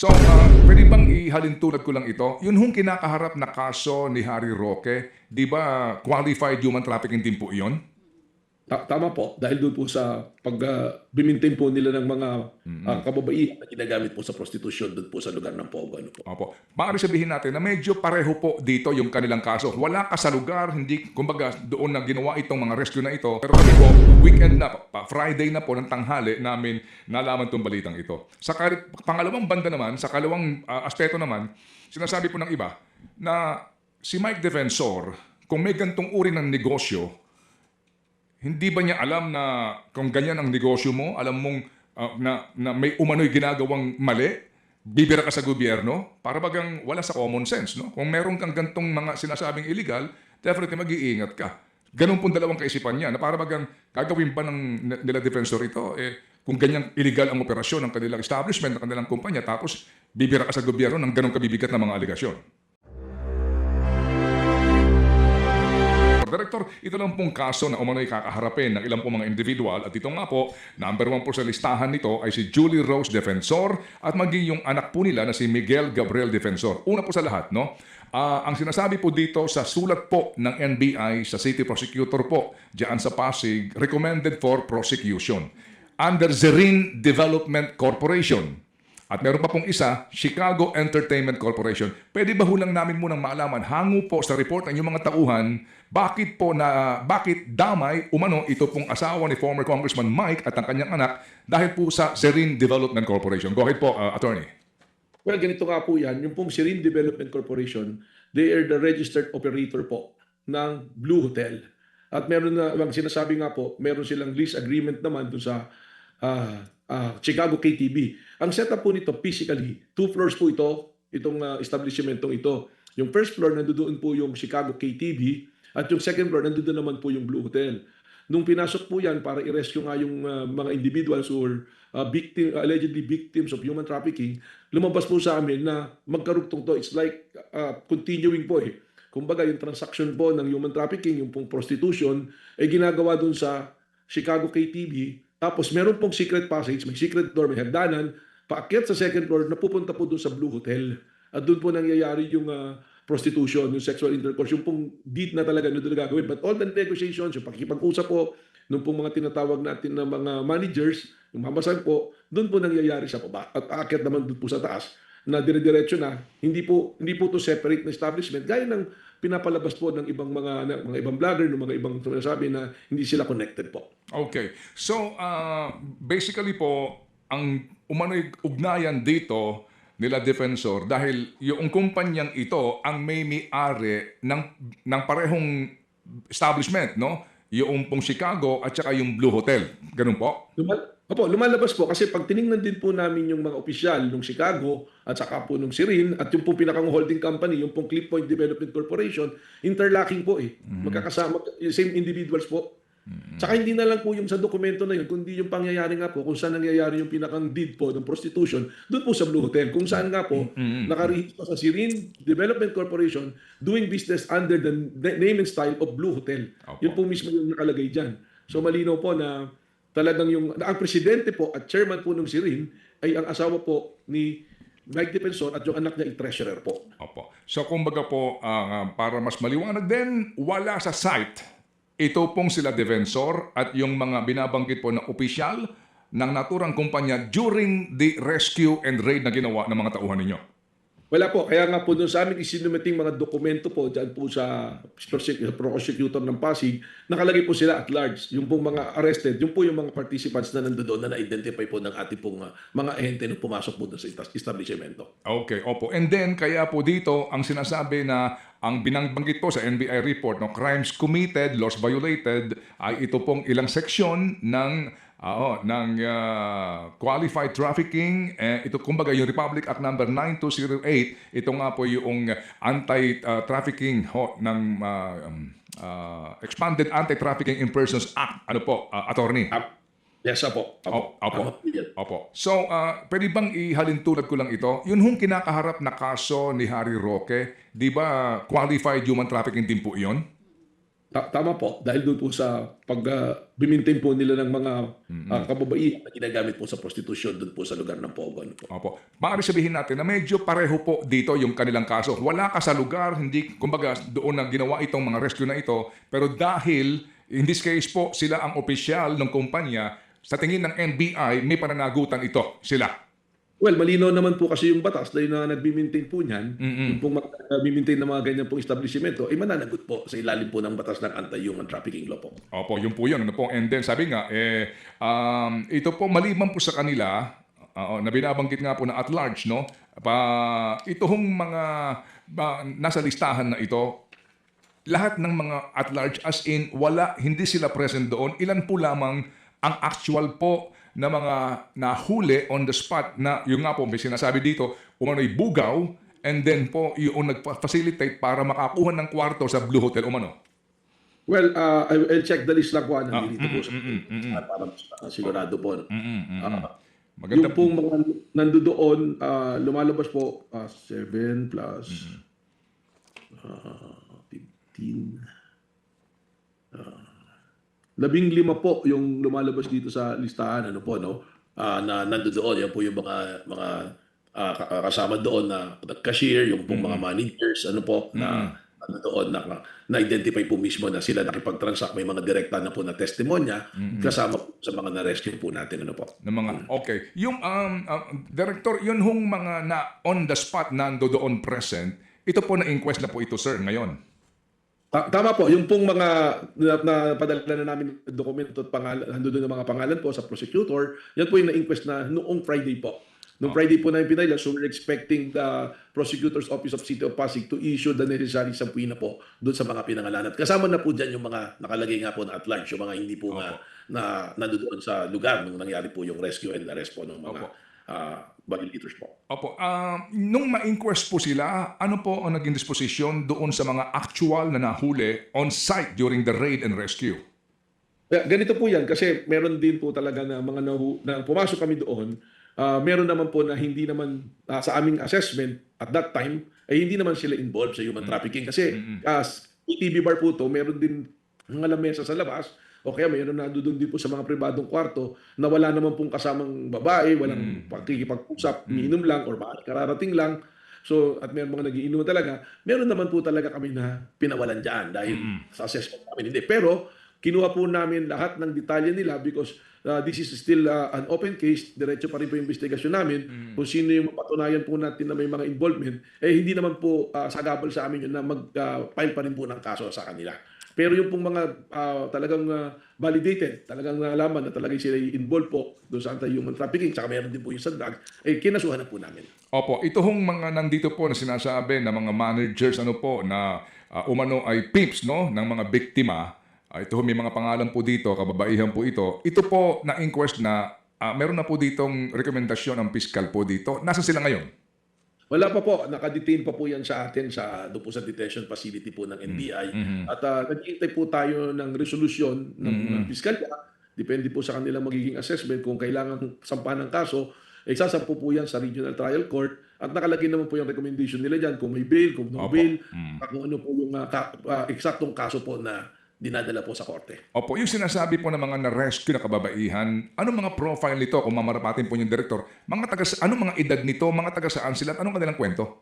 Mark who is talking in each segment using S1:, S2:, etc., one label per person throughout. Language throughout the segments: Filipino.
S1: So, pwede bang ihalintulad ko lang ito? Yun hong kinakaharap na kaso ni Harry Roque, di ba qualified human trafficking din po iyon?
S2: Tama po, dahil doon po sa pag-bimintain po nila ng mga kababaihan na ginagamit po sa prostitusyon doon po sa lugar ng Pogo. Ano po.
S1: Opo. Maaari sabihin natin na medyo pareho po dito yung kanilang kaso. Wala ka sa lugar, hindi, kumbaga, doon na ginawa itong mga rescue na ito. Pero kami po, weekend na, Friday na po ng tanghali namin nalaman itong balitang ito. Sa pangalawang banda naman, sa kalawang aspeto naman, sinasabi po ng iba na si Mike Defensor, kung may gantong uri ng negosyo, hindi ba niya alam na kung ganyan ang negosyo mo, alam mong na may umano'y ginagawang mali, bibira ka sa gobyerno, para bagang wala sa common sense, no? Kung meron kang gantong mga sinasabing illegal, definitely mag-iingat ka. Ganun pong dalawang kaisipan niya, na para bagang gagawin pa nila defensor ito, kung ganyang illegal ang operasyon ng kanilang establishment, ng kanilang kumpanya, tapos bibira ka sa gobyerno ng ganong kabibigat na mga aligasyon. Director, ito lang pong kaso na umano'y kakaharapin ng ilang pong mga individual at ito nga po, number 1 po sa listahan nito ay si Julie Rose Defensor at maging yung anak po nila na si Miguel Gabriel Defensor. Una po sa lahat, no? Ang sinasabi po dito sa sulat po ng NBI sa City Prosecutor po diyan sa Pasig, recommended for prosecution under Zerin Development Corporation. At meron pa pong isa, Chicago Entertainment Corporation. Pwede ba hulang namin munang maalaman, hango po sa report ng inyong mga tauhan, bakit damay umano ito pong asawa ni former Congressman Mike at ang kanyang anak dahil po sa Zerin Development Corporation? Go ahead po, Attorney.
S2: Well, ganito nga po yan. Yung pong Sirin Development Corporation, they are the registered operator po ng Blue Hotel. At meron na, ang sinasabi nga po, meron silang lease agreement naman doon sa Chicago KTB. Ang setup po nito, physically, 2 floors po itong establishmentong ito. Yung first floor, nandoon po yung Chicago KTB at yung second floor, nandoon naman po yung Blue Hotel. Nung pinasok po yan para i-rescue nga yung mga individuals who are allegedly victims of human trafficking, lumabas po sa amin na magkarugtong to. It's like continuing po eh. Kumbaga yung transaction po ng human trafficking, yung pong prostitution, ay ginagawa dun sa Chicago KTB. Tapos meron pong secret passage, may secret door, may hagdanan, paakyat sa second floor, napupunta po doon sa Blue Hotel. At doon po nangyayari yung prostitution, yung sexual intercourse, yung pong deed na talaga doon gagawin. But all the negotiations, yung pakikipag-usap po, nung pong mga tinatawag natin na mga managers, yung mamasan po, doon po nangyayari sa baba. At aakyat naman doon po sa taas, na dire-diretso na, hindi po to separate na establishment. Gaya ng pinapalabas po ng ibang mga ibang vlogger, ng mga ibang sinasabi na hindi sila connected po.
S1: Okay. So, basically po, ang umano'y ugnayan dito nila Defensor dahil yung kumpanyang ito ang may-ari ng parehong establishment, no? Yung pong Chicago at saka yung Blue Hotel. Ganun po?
S2: Lumalabas po kasi pag tiningnan din po namin yung mga opisyal ng Chicago at saka po ng Sirin at yung pong pinakang holding company, yung pong Clip Point Development Corporation, interlocking po eh. Magkakasama, same individuals po. Tsaka hindi na lang po yung sa dokumento na yun, kundi yung pangyayari nga po kung saan nangyayari yung pinakang deed po ng prostitution, doon po sa Blue Hotel. Kung saan nga po, nakarehistro sa Sirin Development Corporation doing business under the name and style of Blue Hotel. Yun po mismo yung nakalagay dyan. So malinaw po na talagang ang presidente po at chairman po ng Sirin ay ang asawa po ni Mike Defensor at yung anak niya ay treasurer po.
S1: Opo. So kumbaga po, para mas maliwanag din, wala sa site ito pong sila Defensor at yung mga binabanggit po na opisyal ng naturang kumpanya during the rescue and raid na ginawa ng mga tauhan ninyo.
S2: Wala po. Kaya nga po doon sa amin isinumiting mga dokumento po dyan po sa prosecutor ng Pasig, nakalagay po sila at large. Yung pong mga arrested, yung po yung mga participants na nandoon na na-identify po ng ating pong mga ahente na pumasok po doon sa establishmento.
S1: Okay, opo. And then, kaya po dito, ang sinasabi na ang binangbanggit po sa NBI report, no, crimes committed, laws violated, ay ito pong ilang seksyon ng qualified trafficking. Ito kumbaga yung Republic Act number 9208, ito nga po yung anti-trafficking ng Expanded Anti-Trafficking in Persons Act. Ano po, Attorney?
S2: Yes, apo.
S1: Opo. So, pwede bang ihalintulad ko lang ito? Yun hong kinakaharap na kaso ni Harry Roque, di ba qualified human trafficking din po iyon?
S2: Tama po, dahil doon po sa pag-maintain po nila ng mga kababaihan na ginagamit po sa prostitusyon doon po sa lugar ng Pogo. Ano po.
S1: Opo. Maaari sabihin natin na medyo pareho po dito yung kanilang kaso. Wala ka sa lugar, hindi, kumbaga, doon na ginawa itong mga rescue na ito. Pero dahil, in this case po, sila ang opisyal ng kumpanya, sa tingin ng NBI, may pananagutan ito sila.
S2: Well, malinaw naman po kasi yung batas dahil na nag-maintain po niyan, yung pong nag-maintain ng mga ganyan pong establishmento, ay mananagot po sa ilalim po ng batas ng anti-human trafficking law po.
S1: Opo, yun po yun. Ano po? And then sabi nga, ito po maliban po sa kanila, na binabanggit nga po na at large, no? Ito hong mga nasa listahan na ito, lahat ng mga at large as in hindi sila present doon. Ilan po lamang ang actual po na mga nahuli on the spot na yung nga po may sinasabi dito, umano'y bugaw and then po yung nagpa-facilitate para makakuha ng kwarto sa Blue Hotel umano.
S2: Well, I'll check the list lang po. Nandito po sa para sigurado po.
S1: Maganda
S2: Yung pong mga nandoon, lumalabas po 7 plus 15. 15 po yung lumalabas dito sa listahan, ano po, no? Na nandoon, yan po yung mga kasama doon na cashier, yung pong mga managers, ano po, na nandoon, na-identify po mismo na sila nakipag-transact, may mga direkta na po na testimonya, kasama po sa mga na-rescue po natin, ano po.
S1: ng mga okay. Yung director, yun hong mga na on the spot nandoon present, ito po na inquest na po ito sir ngayon.
S2: Tama po, yung pong mga napadala na namin dokumento at pangalan, nandoon ng mga pangalan po sa prosecutor, yan po yung na-inquest na noong Friday po. Noong Friday po namin pinayla, so we're expecting the Prosecutor's Office of City of Pasig to issue the necessary subpoena po doon sa mga pinangalan. At kasama na po dyan yung mga nakalagay nga po na at large, yung mga hindi po nga na nandoon sa lugar nung nangyari po yung rescue and arrest po ng mga violators po.
S1: Opo. Nung ma-inquest po sila, ano po ang naging disposisyon doon sa mga actual na nahuli on site during the raid and rescue?
S2: Ganito po yan kasi meron din po talaga na mga na pumasok kami doon, meron naman po na hindi naman sa aming assessment at that time ay hindi naman sila involved sa human trafficking kasi as ATV bar po to, meron din mga lamesa sa labas o kaya mayroon na doon din po sa mga pribadong kwarto na wala naman pong kasamang babae, walang pagkikipag-usap, miinom lang or kararating lang. So, at meron mga nagiinom talaga, meron naman po talaga kami na pinawalan dyan dahil sa assessment namin hindi. Pero, kinuha po namin lahat ng detalye nila because this is still an open case. Diretso pa rin po yung investigasyon namin. Kung sino yung mapatunayan po natin na may mga involvement, hindi naman po sagabal sa amin yun na mag-file pa rin po ng kaso sa kanila. Pero yung pong mga talagang validated, talagang nalaman na talagang sila involved po doon sa anti-human trafficking, saka meron din po yung sa drug, kinasuhan na po namin.
S1: Opo, ito hong mga nandito po na sinasabi na mga managers ano po na umano ay pimps no ng mga biktima. Ito may mga pangalan po dito, kababaihan po ito. Ito po na inquest na meron na po ditong rekomendasyon ng piskal po dito. Nasaan sila ngayon?
S2: Wala pa po, nakadetain pa po yan sa atin doon po sa detention facility po ng NBI. At nag-iintay po tayo ng resolusyon ng piskalya. Depende po sa kanilang magiging assessment kung kailangan sampahan ng kaso. Sasampu po yan sa Regional Trial Court at nakalagay naman po yung recommendation nila dyan kung may bail, kung no bail, kung ano po yung eksaktong kaso po na dinadala po sa korte.
S1: Opo, yung sinasabi po ng mga na-rescue na kababaihan, anong mga profile nito kung mamarapatin po yung direktor? Anong mga edad nito? Mga taga saan sila? Anong kanilang kwento?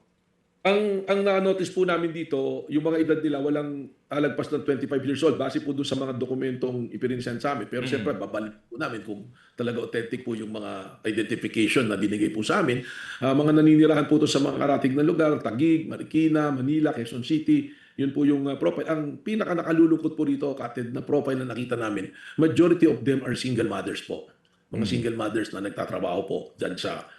S2: Ang na-notice po namin dito, yung mga edad nila walang lagpas ng 25 years old base po doon sa mga dokumentong ipirinsan sa amin. Pero siyempre, babalik po namin kung talaga authentic po yung mga identification na binigay po sa amin. Mga naninirahan po to sa mga karating na lugar, Taguig, Marikina, Manila, Quezon City. Yun po yung profile. Ang pinaka nakalulungkot po dito, Kated, na profile na nakita namin, majority of them are single mothers po. Mga single mothers na nagtatrabaho po dyan sa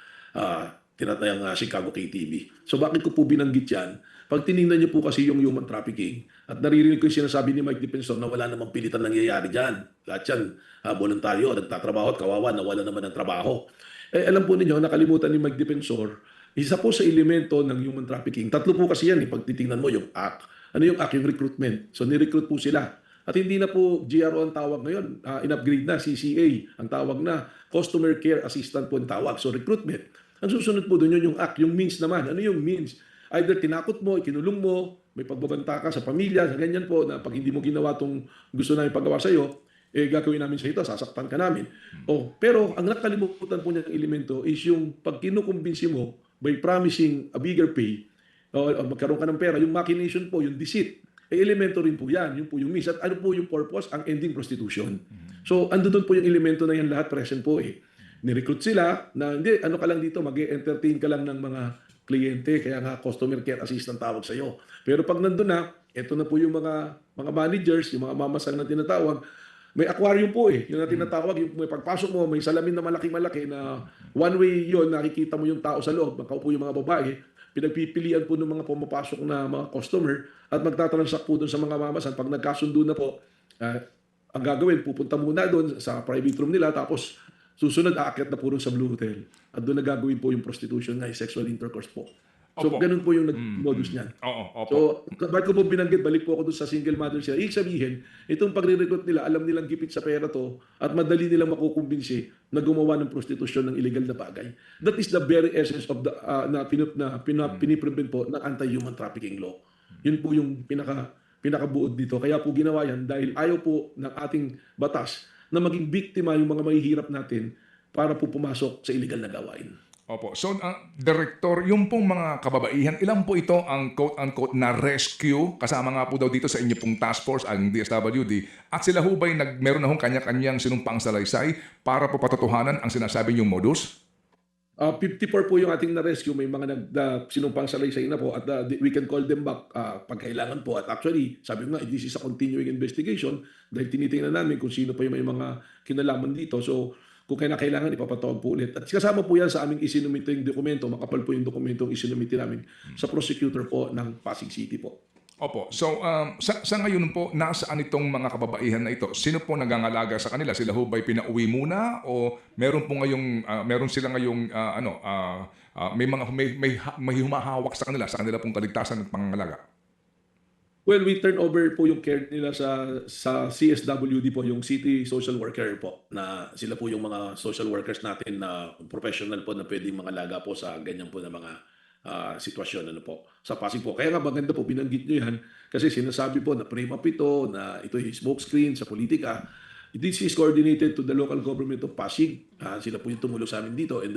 S2: tinatayang Chicago KTV. So bakit ko po binanggit yan? Pag tinignan niyo po kasi yung human trafficking at naririnig ko yung sinasabi ni Mike Defensor na wala namang pilitan nangyayari dyan. Lahat yan, voluntaryo, nagtatrabaho at kawawa na wala naman ng trabaho. Alam po ninyo, nakalimutan ni Mike Defensor, isa po sa elemento ng human trafficking. Tatlo po kasi yan, pag titingnan mo yung act. Ano yung act? Yung recruitment. So ni-recruit po sila. At hindi na po GRO ang tawag ngayon. In-upgrade na, CCA ang tawag na. Customer Care Assistant po ang tawag. So recruitment. Ang susunod po doon yung act. Yung means naman. Ano yung means? Either tinakot mo, ikinulong mo, may pagbabanta ka sa pamilya, sa ganyan po, na pag hindi mo ginawa itong gusto namin pagawa sa'yo, gagawin namin sa ito, sasaktan ka namin. Pero ang nakalimutan po niyang elemento is yung pag kinukumbinsi mo by promising a bigger pay, o magkaroon ka ng pera, yung machination po, yung deceit, elemento rin po yan, yun po yung means. At ano po yung purpose? Ang ending prostitution. So, ando doon po yung elemento na yan lahat present po Nirecruit sila na hindi, ano ka lang dito, mag-entertain ka lang ng mga kliyente, kaya nga customer care assistant tawag sa'yo. Pero pag nandun na, eto na po yung mga managers, yung mga mamasang na tinatawag, may aquarium po yung na tinatawag, yung may pagpasok mo, may salamin na malaki-malaki na one way yon, nakikita mo yung tao sa loob, makaupo yung mga babae, pinagpipilian po ng mga pumapasok na mga customer at magtatransact po doon sa mga mamasan. Pag nagkasundo na po, ang gagawin, pupunta muna doon sa private room nila, tapos susunod, aakyat na po sa Blue Hotel. At doon nagagawin po yung prostitution na sexual intercourse po. So,
S1: Opo.
S2: ganun po yung modus niyan.
S1: Opo.
S2: So, bakit ko po binanggit, balik po ako doon sa single mother siya. Ibig sabihin, itong pagre-recruit nila, alam nilang gipit sa pera to at madali nilang makukumbinsi na gumawa ng prostitution ng illegal na bagay. That is the very essence of the piniprevent po ng anti-human trafficking law. Yun po yung pinakabuod dito. Kaya po ginawa yan dahil ayaw po ng ating batas na maging biktima yung mga mahihirap natin para po pumasok sa illegal na gawain.
S1: Opo. So, Director, yung pong mga kababaihan, ilan po ito ang quote-unquote na rescue? Kasama nga po daw dito sa inyo pong task force, ang DSWD. At sila ho ba'y meron na hong kanya-kanyang sinumpang salaysay para po patotohanan ang sinasabi niyong modus?
S2: 54 po yung ating na-rescue. May mga sinumpang salaysay na po at we can call them back pag kailangan po. At actually, sabi ko nga, this is a continuing investigation dahil tinitingnan namin kung sino pa yung may mga kinalaman dito. So, kung kailangan, ipapatawag po ulit. At kasama po yan sa aming isinumiting dokumento. Makapal po yung dokumentong isinumiti namin sa prosecutor po ng Pasig City po.
S1: Opo. So, sa ngayon po, nasaan itong mga kababaihan na ito? Sino po nagangalaga sa kanila? Sila ho ba'y pinauwi muna? O meron po ngayong, meron sila ngayong, may humahawak sa kanila pong kaligtasan at pangangalaga?
S2: Well, we turn over po yung care nila sa CSWD po, yung City Social Worker po, na sila po yung mga social workers natin na professional po na pwedeng mangalaga po sa ganyan po na mga sitwasyon po sa Pasig po. Kaya nga maganda po binanggit nyo yan kasi sinasabi po na prima pito, na ito yung smoke screen sa politika. This is coordinated to the local government of Pasig. Sila po yung tumulong sa amin dito and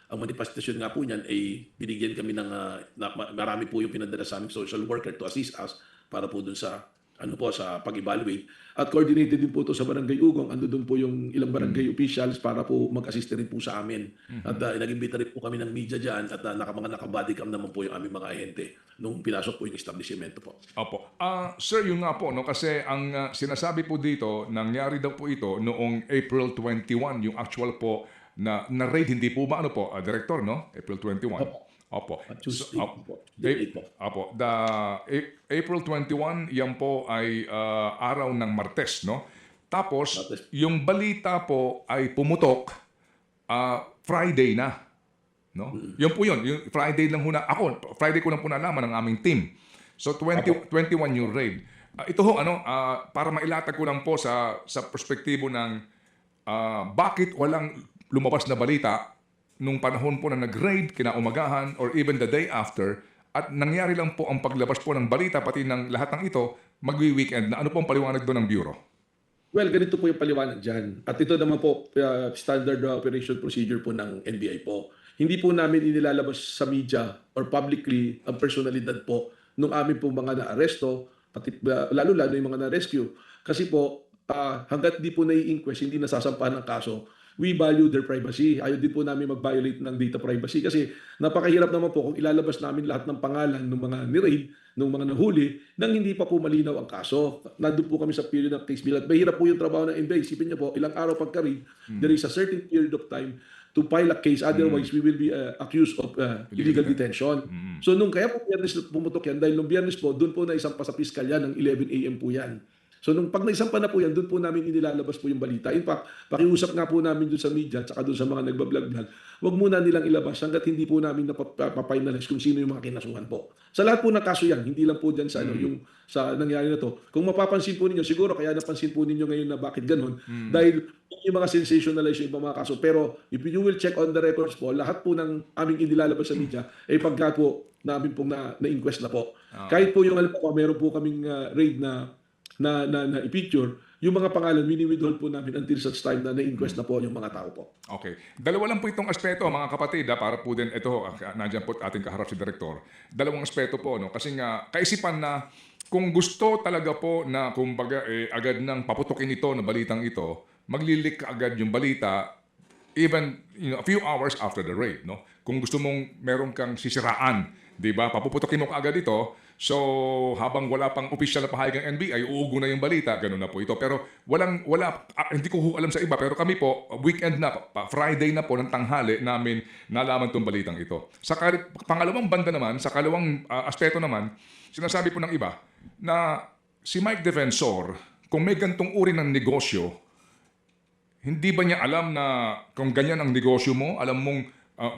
S2: ang manifestation nga po niyan ay binigyan kami ng marami po yung pinadala sa aming social worker to assist us para po dun sa sa pag-evaluate. At coordinated din po ito sa Barangay Ugong. Ando doon po yung ilang barangay officials para po mag-assist rin po sa amin. At nag-imbita rin po kami ng media dyan at mga naka-body cam naman po yung aming mga ahente nung pinasok po yung establishmento po.
S1: Opo. Sir, yun nga po, no? Kasi ang sinasabi po dito, nangyari daw po ito noong April 21, yung actual po na raid, hindi po ba Director, no? April 21. Opo.
S2: Tuesday po.
S1: Opo. April 21, yan po ay araw ng Martes, no? Tapos, yung balita po ay pumutok Friday na. No? Yun po yun. Yung Friday lang Friday ko lang po nalaman ng aming team. So, 21 yung raid. Ito ho, para mailatag ko lang po sa perspektibo ng bakit walang lumabas na balita nung panahon po na nag-raid, kinaumagahan, or even the day after, at nangyari lang po ang paglabas po ng balita, pati ng lahat ng ito, magwi-weekend na. Ano po ang paliwanag doon ng Bureau?
S2: Well, ganito po yung paliwanag dyan. At ito naman po, standard operation procedure po ng NBI po. Hindi po namin inilalabas sa media or publicly ang personalidad po nung amin po mga na-aresto, pati, lalo-lalo yung mga na-rescue. Kasi po, hanggat di po nai-inquest, hindi nasasampahan ng kaso, we value their privacy. Ayaw din po namin mag-violate ng data privacy kasi napakahirap naman po kung ilalabas namin lahat ng pangalan ng mga ni-raid, ng mga nahuli, nang hindi pa po malinaw ang kaso. Nandun po kami sa period of case bill. At mahirap po yung trabaho ng NBI. Isipin niyo po, ilang araw pagka-raid, there is a certain period of time to file a case. Otherwise, we will be accused of illegal detention. So, kaya po Biyernes pumutok yan, dahil nung Biyernes po, doon po na isang pa sa piskalya ng 11 a.m. po yan. So nung pag naisampa na po yan, doon po namin inilalabas po yung balita. In fact, pakiusap nga po namin doon sa media at saka doon sa mga nagbablog-vlog, wag muna nilang ilabas hanggat hindi po namin napafinalize kung sino yung mga kinasuhan po. Sa lahat po ng kaso yan, hindi lang po dyan sa, yung, sa nangyari na to. Kung mapapansin po ninyo, siguro kaya napansin po ninyo ngayon na bakit ganun, dahil yung mga sensationalize yung ibang mga kaso. Pero if you will check on the records po, lahat po ng aming inilalabas sa media, pagka po namin pong na-inquest na po. Kahit po yung alam po, meron po kaming raid na i-picture, yung mga pangalan, wini-withhold po namin until such time na na-inquest na po yung mga tao po.
S1: Okay. Dalawa lang po itong aspeto, mga kapatid, para po din, ito, nandiyan po ating kaharap si Direktor. Dalawang aspeto po, no? Kasi nga, kaisipan na kung gusto talaga po na, kumbaga, agad nang paputukin ito na balitang ito, maglilik agad yung balita, even a few hours after the raid, no? Kung gusto mong meron kang sisiraan, 'di ba? Papuputukin mo kaagad ito. So, habang wala pang official na pahayag ng NBI, uugo na yung balita, ganun na po ito. Pero hindi ko alam sa iba, pero kami po, weekend na, Friday na po ng tanghali namin nalaman tong balitang ito. Sa pangalawang banda naman, sa kalawang aspeto naman, sinasabi po ng iba na si Mike Defensor, kung may gantong uri ng negosyo, hindi ba niya alam na kung ganyan ang negosyo mo, alam mong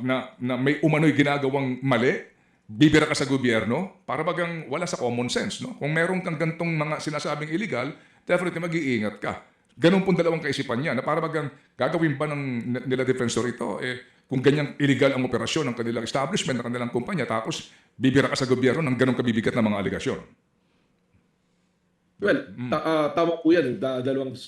S1: na may umano'y ginagawang mali, bibira ka sa gobyerno, para bagang wala sa common sense, no? Kung meron kang gantong mga sinasabing illegal, definitely mag-iingat ka. Ganun pong dalawang kaisipan niya, na para bagang gagawin ba nila defensor ito, kung ganyang illegal ang operasyon ng kanilang establishment, ng kanilang kumpanya, tapos bibira ka sa gobyerno ng ganong kabibigat na mga aligasyon.
S2: Well, tama po yan. Dalawang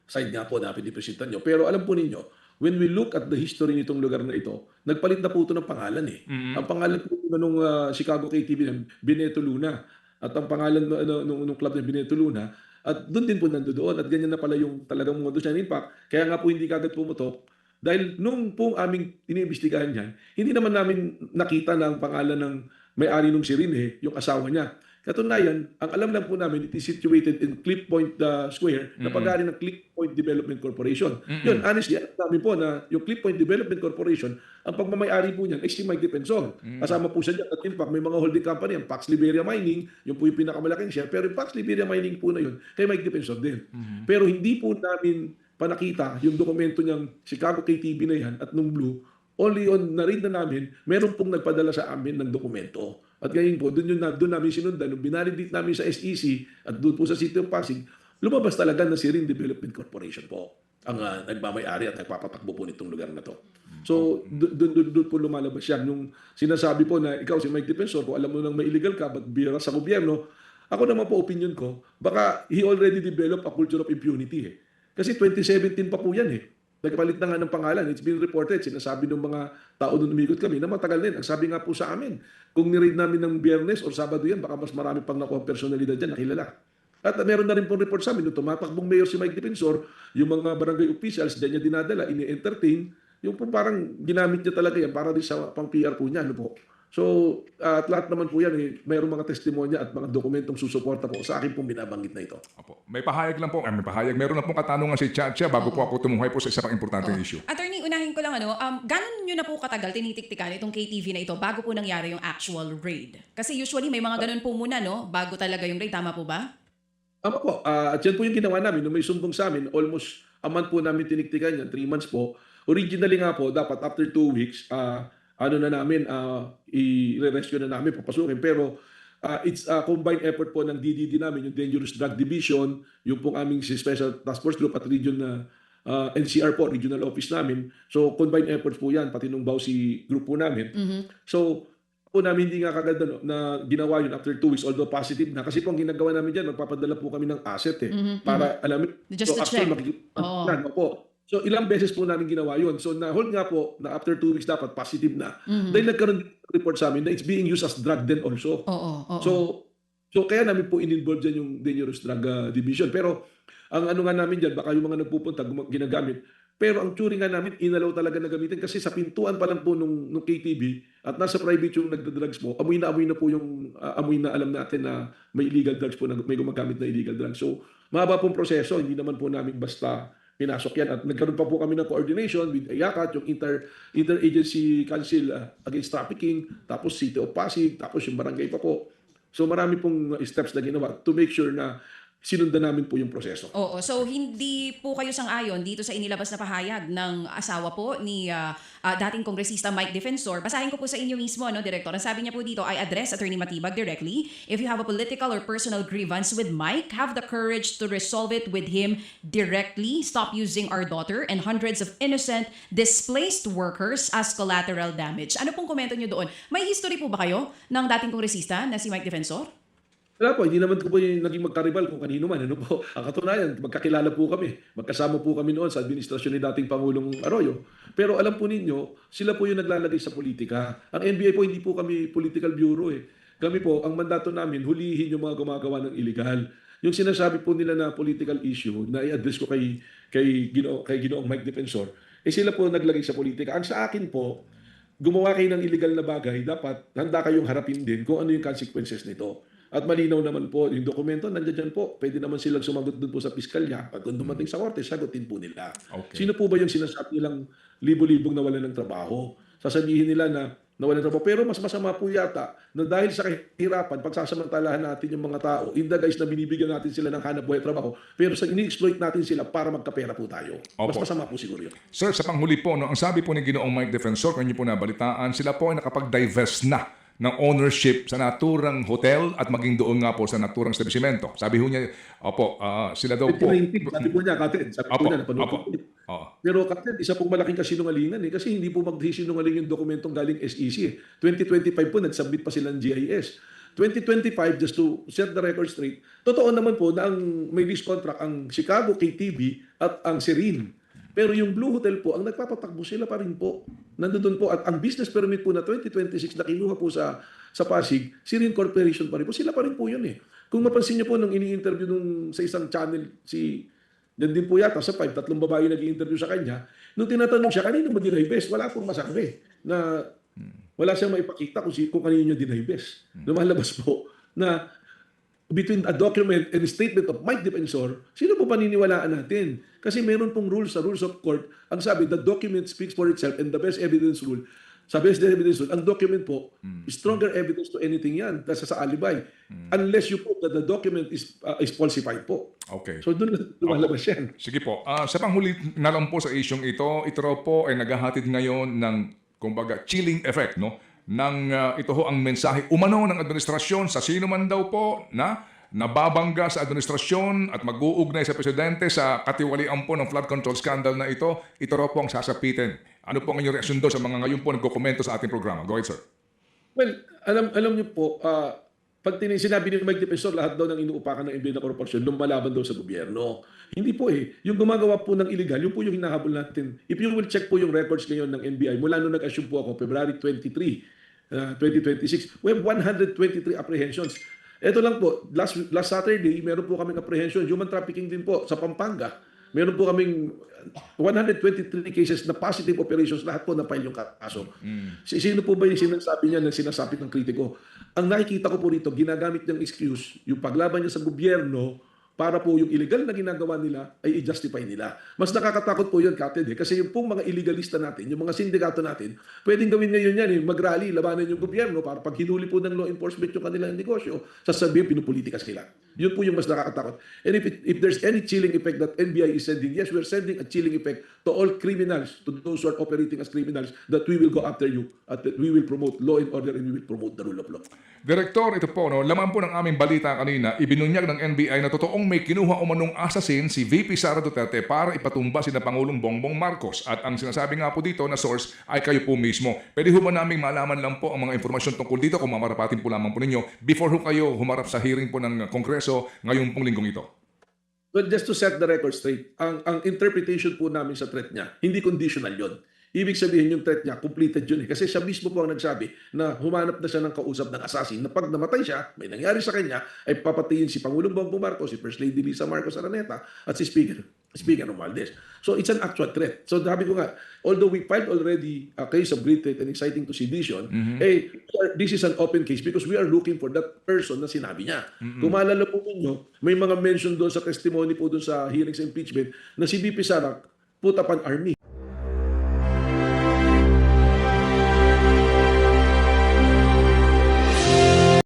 S2: side nga po na pinipresentan nyo. Pero alam po ninyo, when we look at the history nitong lugar na ito, nagpalit na po ito ng pangalan eh. Ang pangalan po nung Chicago KTV ng Bineto Luna. At ang pangalan nung club ng Bineto Luna, at doon din po nandoon. At ganyan na pala yung talagang modus niya. In fact, kaya nga po hindi kagad pumutok. Dahil nung pong aming iniimbestigahan yan, hindi naman namin nakita na ang pangalan ng may-ari nung si Rene, yung asawa niya. Katunayan, ang alam lang po namin, it is situated in Cliff Point Square na pag-aari ng Cliff Point Development Corporation. Yun, honestly, alam namin po na yung Cliff Point Development Corporation, ang pagmamayari po niyan ay si Mike Defensor. Kasama po siya dyan. At in fact, may mga holding company, ang Pax Liberia Mining, yung po yung pinakamalaking share, pero yung Pax Liberia Mining po na yun, kay Mike Defensor din. Pero hindi po namin panakita yung dokumento niyang Chicago KTV na yan at nung Blue, only on na-read na namin, meron pong nagpadala sa amin ng dokumento. At ngayon po, doon namin sinundan, nung binalidate namin sa SEC at doon po sa City of Pasig, lumabas talaga na si Rin Development Corporation po ang nagmamayari at nagpapatakbo po nitong lugar na to. So, doon po lumalabas yan. Yung sinasabi po na ikaw si Mike Defensor, kung alam mo nang may illegal ka, ba't bira sa gobyerno, ako naman po opinion ko, baka he already developed a culture of impunity eh. Kasi 2017 pa po yan eh. Nagpalit na nga ng pangalan. It's been reported. Sinasabi ng mga tao doon umikot kami na matagal na yun. Ang sabi nga po sa amin, kung ni-raid namin ng Biyernes o Sabado yan, baka mas marami pang nakuha personalidad dyan na kilala. At meron na rin pong report sa amin, nung tumatakbong mayor si Mike Defensor, yung mga barangay officials, dyan niya dinadala, ini-entertain, yung po parang ginamit niya talaga yan para din sa pang-PR po niya. Ano po? So, at lahat naman po yan, mayroong mga testimonya at mga dokumentong susuporta po sa akin pong binabanggit na ito.
S1: Opo. May pahayag lang po. May pahayag. Meron na pong katanungan si Chacha bago po ako tumuhay po sa isa pang importanteng issue.
S3: Attorney, unahin ko lang gano'n nyo na po katagal tinitiktikan itong KTV na ito bago po nangyari yung actual raid? Kasi usually may mga ganun po muna, no? Bago talaga yung raid. Tama po ba?
S2: Tama po. At yan po yung ginawa namin. Nung may sumbong sa amin, almost a month po namin tiniktikan yan, 3 months po. Originally nga po, dapat after 2 weeks, i-rescue na namin, papasukin. Pero it's a combined effort po ng DDD namin, yung Dangerous Drug Division, yung pong aming Special Task Force Group at region na NCR po, regional office namin. So combined efforts po yan, pati nung Bausi group po namin. So po namin hindi nga kagad na ginawa yun after 2 weeks, although positive na. Kasi po ang ginagawa namin dyan, magpapadala po kami ng asset para alamin.
S3: Just to check.
S2: Po. So ilang beses po namin ginawa yun. So na-hold nga po na after 2 weeks dapat positive na. Dahil nagkaroon din report sa amin na it's being used as drug then also. So kaya namin po in-involve dyan yung Dangerous Drug Division. Pero ang ano nga namin dyan, baka yung mga nagpupunta ginagamit. Pero ang turing nga namin, inalaw talaga na gamitin kasi sa pintuan pa lang po nung KTV at nasa private yung nagda-drugs po, amoy na po yung amoy na alam natin na may illegal drugs po, na may gumagamit na illegal drugs. So mahaba pong proseso, hindi naman po namin basta pinasok yan. At nagkaroon pa po kami ng coordination with IACAT, yung Interagency Council Against Trafficking, tapos City of Pasig, tapos yung barangay pa po. So marami pong steps na ginawa to make sure na sinundan namin po yung proseso.
S3: Oo, so hindi po kayo sang-ayon dito sa inilabas na pahayag ng asawa po ni dating kongresista Mike Defensor. Basahin ko po sa inyo mismo, no, Director. Ang sabi niya po dito, I address Attorney Matibag directly. If you have a political or personal grievance with Mike, have the courage to resolve it with him directly. Stop using our daughter and hundreds of innocent displaced workers as collateral damage. Ano pong komento niyo doon? May history po ba kayo ng dating kongresista na si Mike Defensor?
S2: Wala po, hindi naman ko po yung naging magkaribal kung kanino man. Ano po? Ang katunayan, magkakilala po kami. Magkasama po kami noon sa administrasyon ni dating Pangulong Arroyo. Pero alam po ninyo, sila po yung naglalagay sa politika. Ang NBI po, hindi po kami political bureau eh. Kami po, ang mandato namin, hulihin yung mga gumagawa ng illegal. Yung sinasabi po nila na political issue, na i-address ko kay Ginoong Mike Defensor, sila po naglagay sa politika. Ang sa akin po, gumawa kayo ng illegal na bagay, dapat handa kayong harapin din kung ano yung consequences nito. At malinaw naman po, yung dokumento, nandiyan dyan po. Pwede naman silang sumagot doon po sa piskalya. Pag kung dumating sa korte, sagutin po nila.
S1: Okay.
S2: Sino po ba yung sinasabi nilang libo-libong nawalan ng trabaho? Sasabihin nila na nawalan ng trabaho. Pero mas masama po yata na dahil sa kahirapan, pagsasamantalahan natin yung mga tao, in the guise na binibigyan natin sila ng hanap buhay trabaho, pero sa ini-exploit natin sila para magkapera po tayo. Mas
S1: Opo.
S2: masama po siguro yun.
S1: Sir, sa panghuli po, no, ang sabi po ni Ginoong Mike Defensor, kung niyo po nabalitaan, sila po ay nakapag-divest na ng ownership sa naturang hotel at maging doon nga po sa naturang establishmento. Sabi ho niya, opo, sila daw po.
S2: 2019, sabi po niya, Kapten. Sabi po
S1: Opo,
S2: niya, napanood
S1: opo.
S2: ko.
S1: Oo.
S2: Pero Kapten, isa pong malaking kasinungalingan eh. Kasi hindi po magsisinungaling yung dokumentong galing SEC eh. 2025 po, nag-submit pa silang GIS. 2025, just to set the record straight, totoo naman po na ang may lease contract ang Chicago KTV at ang Serene. Pero yung Blue Hotel po, ang nagpapatakbo sila pa rin po. Nandun po. At ang business permit po na 2026 na kinuha po sa Pasig, Serene Corporation pa rin po. Sila pa rin po yun eh. Kung mapansin niyo po nung ini-interview sa isang channel, yan din po yata sa 5, 3 babae nag-i-interview sa kanya, nung tinatanong siya, kanino mo dinivest? Wala pong masabi na wala siyang maipakita kung kanino niya dinivest. Lumalabas po na between a document and a statement of Mike Defensor, sino po paniniwalaan natin? Kasi meron pong rules sa rules of court. Ang sabi, the document speaks for itself and the best evidence rule. Sa best evidence rule, ang document po, stronger evidence to anything yan kasi sa alibay. Unless you put that the document is falsified po.
S1: Okay.
S2: So doon lumalabas yan.
S1: Sige po. Sa panghuli na lang po sa isyong ito raw po ay naghahatid ngayon ng, kumbaga, chilling effect, no? Ito ho ang mensahe umano ng administrasyon sa sino man daw po na nababangga sa administrasyon at mag-uugnay sa presidente sa katiwalian po ng flood control scandal na ito raw po ang sasapitin. Ano po ang inyong reaksyon doon sa mga ngayon po nagkokomento sa ating programa? Go ahead, sir.
S2: Well, alam niyo po, pag sinabi ni Mike Defensor, lahat daw ng inuupakan ng NBI na korporasyon, lumalaban daw sa gobyerno. Hindi po eh. Yung gumagawa po ng illegal, yun po yung hinahabol natin. If you will check po yung records ngayon ng NBI, mula nung nag-assume po ako, February 23, 2026, we have 123 apprehensions. Ito lang po, last Saturday, meron po kaming apprehension, human trafficking din po sa Pampanga. Meron po kaming 123 cases na positive operations, lahat po na-file yung kaso. Sino po ba yung sinasabi niya na sinasapit ng kritiko? Ang nakikita ko po rito, ginagamit niyang excuse, yung paglaban niya sa gobyerno para po yung illegal na ginagawa nila ay i-justify nila. Mas nakakatakot po yun, Captain, kasi yung pong mga illegalista natin, yung mga sindikato natin, pwedeng gawin ngayon yan, mag-rally, labanan yung gobyerno para pag hinuli po ng law enforcement yung kanilang negosyo, sasabihin pinupolitika sila. Yun po yung mas nakakatakot. And if there's any chilling effect that NBI is sending, yes, we're sending a chilling effect to all criminals, to those who are operating as criminals, that we will go after you, at that we will promote law and order and we will promote the rule of law.
S1: Direktor, ito po, no, laman po ng aming balita kanina, ibinunyag ng NBI na totoong may kinuha umanong assassin si VP Sara Duterte para ipatumba sina Pangulong Bongbong Marcos. At ang sinasabi nga po dito na source ay kayo po mismo. Pwede ho ba naming malaman lang po ang mga informasyon tungkol dito kung mamarapatin po lamang po ninyo before ho kayo humarap sa hearing po ng Kongreso ngayong pong linggong ito?
S2: Well, just to set the record straight, ang interpretation po namin sa threat niya, hindi conditional yon. Ibig sabihin yung threat niya, completed yun eh. Kasi siya mismo po ang nagsabi na humanap na siya ng kausap ng assassin na pag namatay siya, may nangyari sa kanya, ay papatayin si Pangulong Bongbong Marcos, si First Lady Lisa Marcos Araneta, at si Speaker Romualdez. So it's an actual threat. So sabi ko nga, although we filed already a case of great threat and inciting to sedition, this is an open case because we are looking for that person na sinabi niya. Kung maalala po ninyo, may mga mention doon sa testimony po doon sa hearing sa impeachment na si VP Sara put up an army.